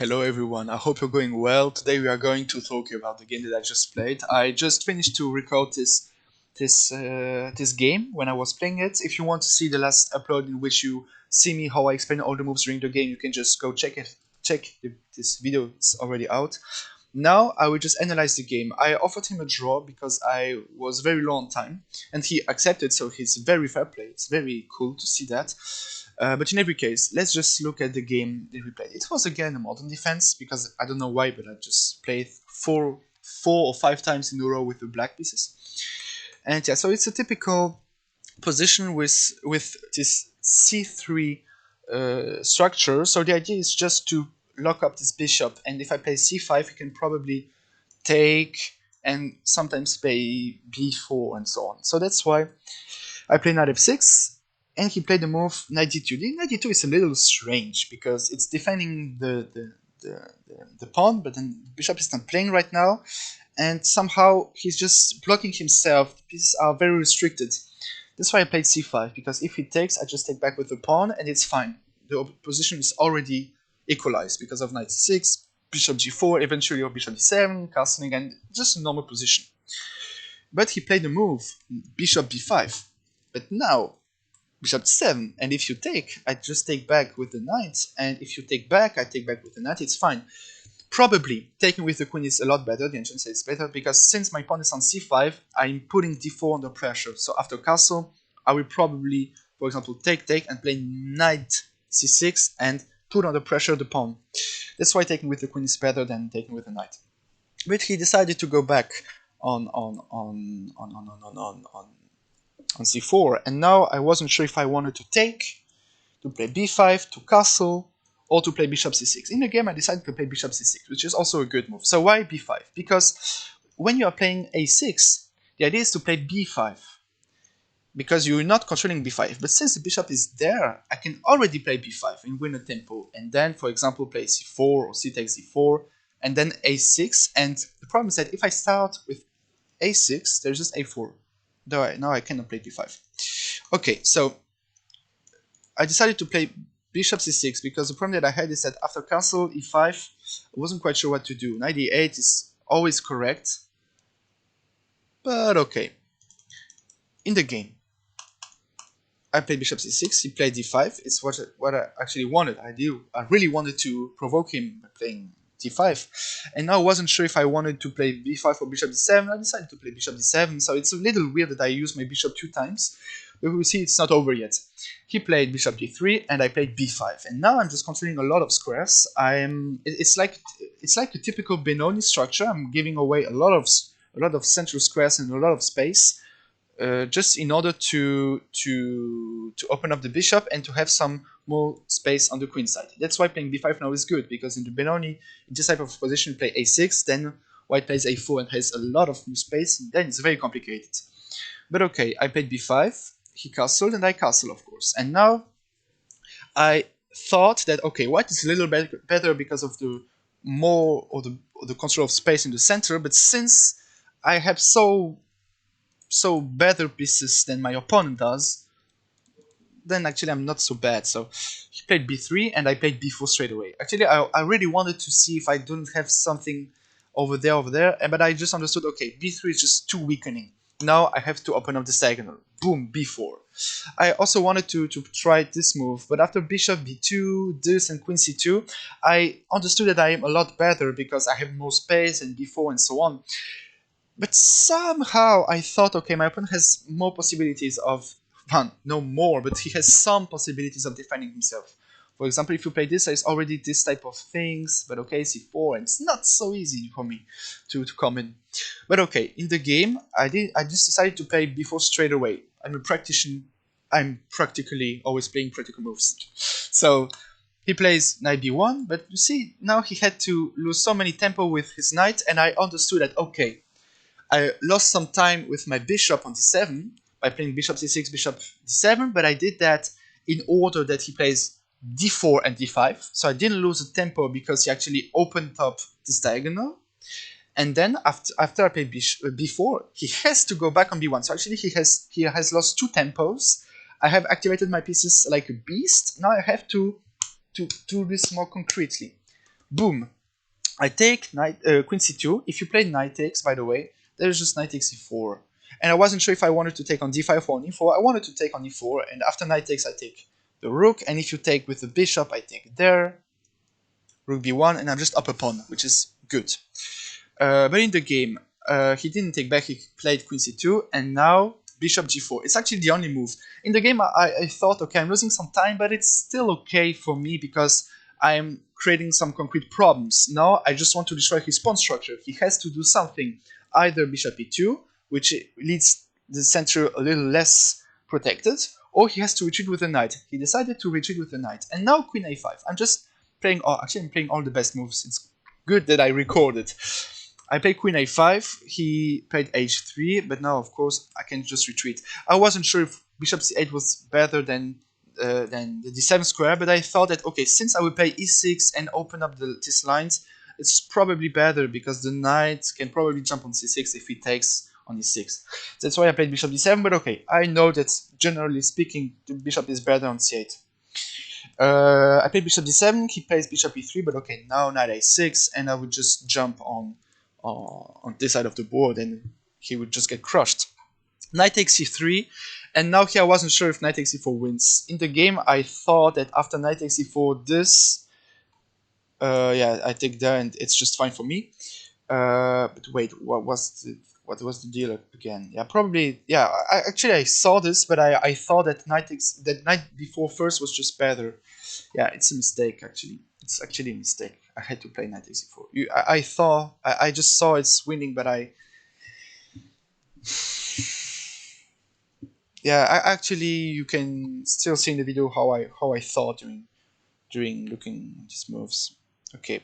Hello everyone, I hope you're going well. Today we are going to talk about the game that I just played. I just finished to record this game when I was playing it. If you want to see the last upload in which you see me how I explain all the moves during the game, you can just go check it. This video is already out. Now I will just analyze the game. I offered him a draw because I was very low on time, and he accepted. So he's very fair play. It's very cool to see that. But in every case, let's just look at the game that we played. It was again a modern defense because I don't know why, but I just played four or five times in a row with the black pieces. And yeah, so it's a typical position with this c3 structure. So the idea is just to lock up this bishop, and if I play c5, he can probably take and sometimes play b4 and so on. So that's why I play knight f6. And he played the move knight d2. The knight d2 is a little strange because it's defending the pawn, but then the bishop is not playing right now, and somehow he's just blocking himself. The pieces are very restricted. That's why I played c5, because if he takes, I just take back with the pawn, and it's fine. The position is already equalized because of knight c6, bishop g4, eventually or bishop d7, castling, and just a normal position. But he played the move bishop b5. But now bishop 7, and if you take, I just take back with the knight, and if you take back, I take back with the knight, it's fine. Probably taking with the queen is a lot better, the ancient says it's better, because since my pawn is on c5, I'm putting d4 under pressure. So after castle, I will probably, for example, take, and play knight c6 and put under pressure the pawn. That's why taking with the queen is better than taking with the knight. But he decided to go back on c4, and now I wasn't sure if I wanted to take, to play b5, to castle, or to play bishop c6. In the game I decided to play bishop c6, which is also a good move. So why b5? Because when you are playing a6, the idea is to play b5, because you're not controlling b5. But since the bishop is there, I can already play b5 and win a tempo, and then, for example, play c4 or c takes d4, and then a6. And the problem is that if I start with a6, there's just a4. Now I cannot play b5. Okay, so I decided to play bishop c6 because the problem that I had is that after castle e5, I wasn't quite sure what to do. Knight e8 is always correct, but okay. In the game, I played bishop c6, he played d5. It's what I actually wanted. I really wanted to provoke him by playing d5, and now I wasn't sure if I wanted to play b5 or bishop d7. I decided to play bishop d7, so it's a little weird that I used my bishop two times, but we'll see it's not over yet. He played bishop d3 and I played b5, and now I'm just controlling a lot of squares. It's like a typical Benoni structure. I'm giving away a lot of central squares and a lot of space, just in order to open up the bishop and to have some more space on the queen side. That's why playing b5 now is good, because in the Benoni, in this type of position, play a6, then white plays a4 and has a lot of new space, then it's very complicated. But okay, I played b5, he castled, and I castle, of course. And now I thought that, okay, white is a little bit better because of the the control of space in the center, but since I have so better pieces than my opponent does, then actually I'm not so bad. So he played b3 and I played b4 straight away. Actually, I really wanted to see if I don't have something over there, but I just understood, okay, b3 is just too weakening. Now I have to open up the diagonal. Boom, b4. I also wanted to try this move, but after bishop b2, this, and queen c2, I understood that I am a lot better because I have more space and b4 and so on. But somehow I thought, okay, my opponent has more possibilities of, well, no more, but he has some possibilities of defending himself. For example, if you play this, there's already this type of things, but okay, c4, and it's not so easy for me to come in. But okay, in the game, I just decided to play b4 straight away. I'm practically always playing practical moves. So he plays knight b1, but you see, now he had to lose so many tempo with his knight, and I understood that, okay, I lost some time with my bishop on d7 by playing bishop c6, bishop d7, but I did that in order that he plays d4 and d5, so I didn't lose the tempo because he actually opened up this diagonal. And then after I played b4, he has to go back on b1. So actually he has lost two tempos. I have activated my pieces like a beast. Now I have to do this more concretely. Boom. I take knight queen c2. If you play knight takes, by the way, there's just knight takes e4. And I wasn't sure if I wanted to take on d5 or on e4. I wanted to take on e4, and after knight takes, I take the rook. And if you take with the bishop, I take there. Rook b1, and I'm just up a pawn, which is good. But in the game, he didn't take back, he played queen c2, and now bishop g4. It's actually the only move. In the game, I thought, okay, I'm losing some time, but it's still okay for me because I'm creating some concrete problems. Now I just want to destroy his pawn structure. He has to do something, either bishop e2, which leads the center a little less protected, or he has to retreat with the knight. He decided to retreat with the knight, and now queen a5. I'm just playing, actually I'm playing all the best moves. It's good that I recorded. I played queen a5, he played h3, but now of course I can just retreat. I wasn't sure if bishop c8 was better than the d7 square, but I thought that, okay, since I will play e6 and open up these lines, it's probably better because the knight can probably jump on c6 if he takes on e6. That's why I played bishop d7, but okay, I know that generally speaking, the bishop is better on c8. I played bishop d7, he plays bishop e3, but okay, now knight a6, and I would just jump on this side of the board, and he would just get crushed. Knight takes c3, and now here I wasn't sure if knight takes e4 wins. In the game, I thought that after knight takes e4, this, yeah, I take there, and it's just fine for me. But wait, what was the deal again? Yeah, probably, yeah. Actually, I saw this, but I thought that knight b4 first was just better. Yeah, it's a mistake actually. It's actually a mistake. I had to play knight takes e4. I thought I just saw it's winning, but yeah, actually you can still see in the video how I thought during looking at these moves. Okay,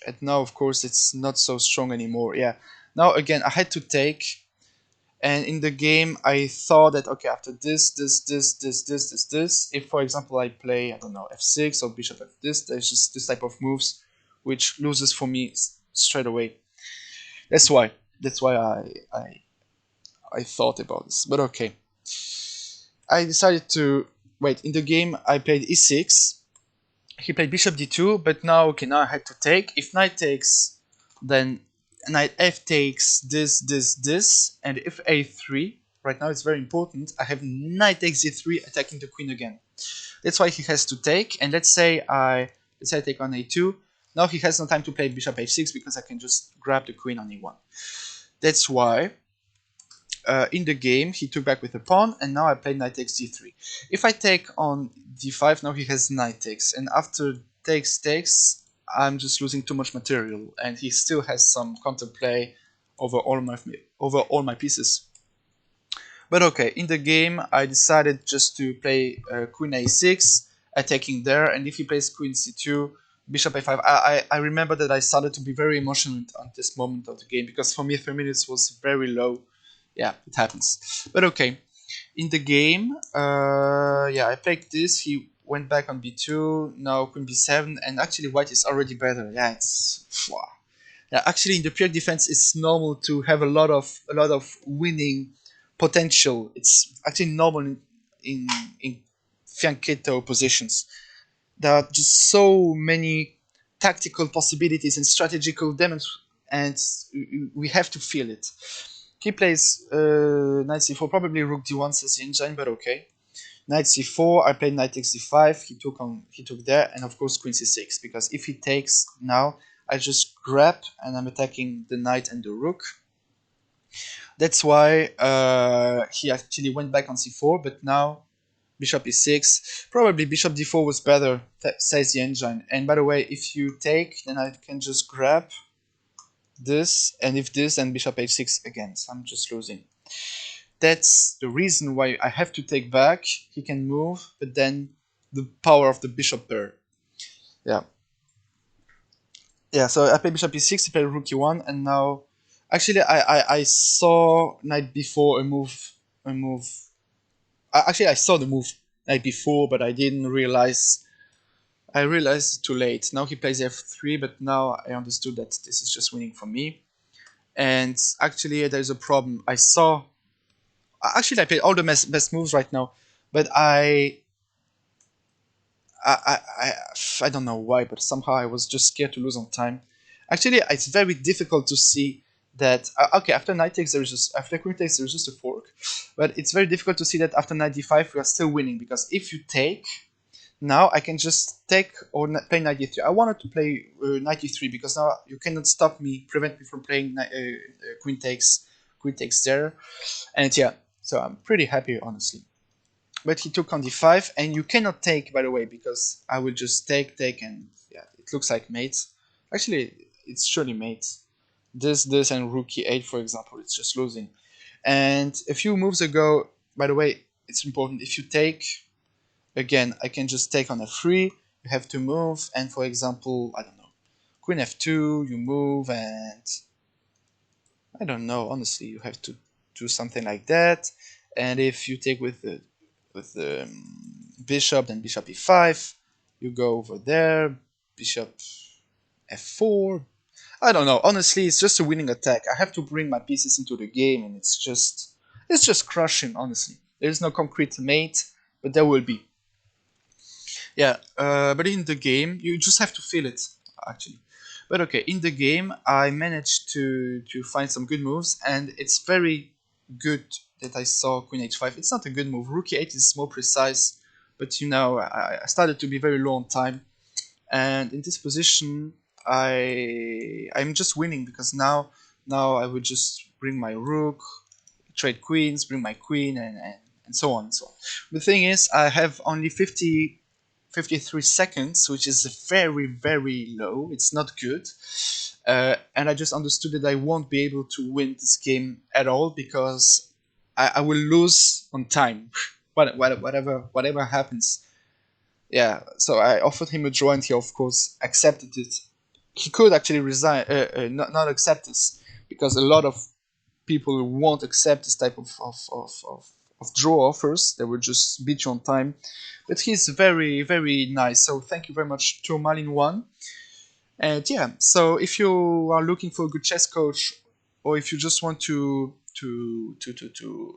and now of course it's not so strong anymore. Yeah, now again I had to take, and in the game I thought that, okay, after this, if for example I play, I don't know, f6 or bishop f there's just this type of moves which loses for me straight away. That's why I thought about this, but okay. I decided to wait. In the game, I played e6. He played bishop d2, but now, okay, now I had to take. If knight takes, then knight f takes this, and if a3, right now it's very important, I have knight takes d3 attacking the queen again. That's why he has to take, and let's say I take on a2. Now he has no time to play bishop h6 because I can just grab the queen on e1. That's why in the game he took back with a pawn, and now I play knight takes d3. If I take on d5, now he has knight takes, and after takes, I'm just losing too much material, and he still has some counterplay over all my pieces. But okay, in the game I decided just to play queen a6, attacking there, and if he plays queen c2, bishop a5, I remember that I started to be very emotional at this moment of the game, because for me 3 minutes was very low. Yeah, it happens. But okay, in the game, yeah, I played this. He went back on b2. Now queen b7, and actually white is already better. Yeah, it's wow. Yeah, actually in the pure defense, it's normal to have a lot of winning potential. It's actually normal in fianchetto positions. There are just so many tactical possibilities and strategical damage, and we have to feel it. He plays knight c4, probably rook d1 says the engine, but okay. Knight c4, I played knight takes d5, he took there, and of course queen c6, because if he takes now, I just grab and I'm attacking the knight and the rook. That's why he actually went back on c4, but now bishop e6, probably bishop d4 was better, says the engine. And by the way, if you take, then I can just grab this, and if this, then bishop h6 again, so I'm just losing. That's the reason why I have to take back. He can move, but then the power of the bishop pair. Yeah, so I play bishop e6, I play rook e1, and now actually I saw knight b4 a move. Actually I saw the move knight b4, but I didn't realize. I realized too late. Now he plays f3, but now I understood that this is just winning for me. And actually there's a problem. I played all the best moves right now, but I I don't know why, but somehow I was just scared to lose on time. Actually, it's very difficult to see that. Okay, after knight takes, there's just after queen takes, there's just a fork, but it's very difficult to see that after knight d5 we are still winning, because if you take now, I can just take or play knight d3. I wanted to play knight d3 because now you cannot stop me, prevent me from playing queen takes there, and yeah, so I'm pretty happy honestly. But he took on d5, and you cannot take, by the way, because I will just take, and yeah, it looks like mates. Actually, it's surely mates. This, and rook e8, for example, it's just losing. And a few moves ago, by the way, it's important. If you take, again, I can just take on f3. You have to move, and for example, I don't know, queen f2, you move, and I don't know. Honestly, you have to do something like that. And if you take with the bishop, then bishop e5, you go over there, bishop f4. I don't know. Honestly, it's just a winning attack. I have to bring my pieces into the game, and it's just crushing. Honestly, there is no concrete mate, but there will be. Yeah, but in the game, you just have to feel it, actually. But okay, in the game, I managed to find some good moves, and it's very good that I saw Queen H5. It's not a good move. Rook E8 is more precise, but I started to be very low on time, and in this position, I'm just winning because now I would just bring my rook, trade queens, bring my queen, and so on and so on. The thing is, I have only 53 seconds, which is very, very low. It's not good. And I just understood that I won't be able to win this game at all because I will lose on time. Whatever happens. Yeah, so I offered him a draw, and he, of course, accepted it. He could actually resign, not accept this, because a lot of people won't accept this type of draw offers. They will just beat you on time. But he's very, very nice. So thank you very much to Malin1. And yeah, so if you are looking for a good chess coach, or if you just want to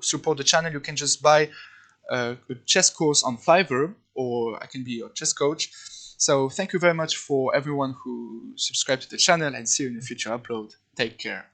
support the channel, you can just buy a chess course on Fiverr, or I can be your chess coach. So thank you very much for everyone who subscribed to the channel, and see you in the future upload. Take care.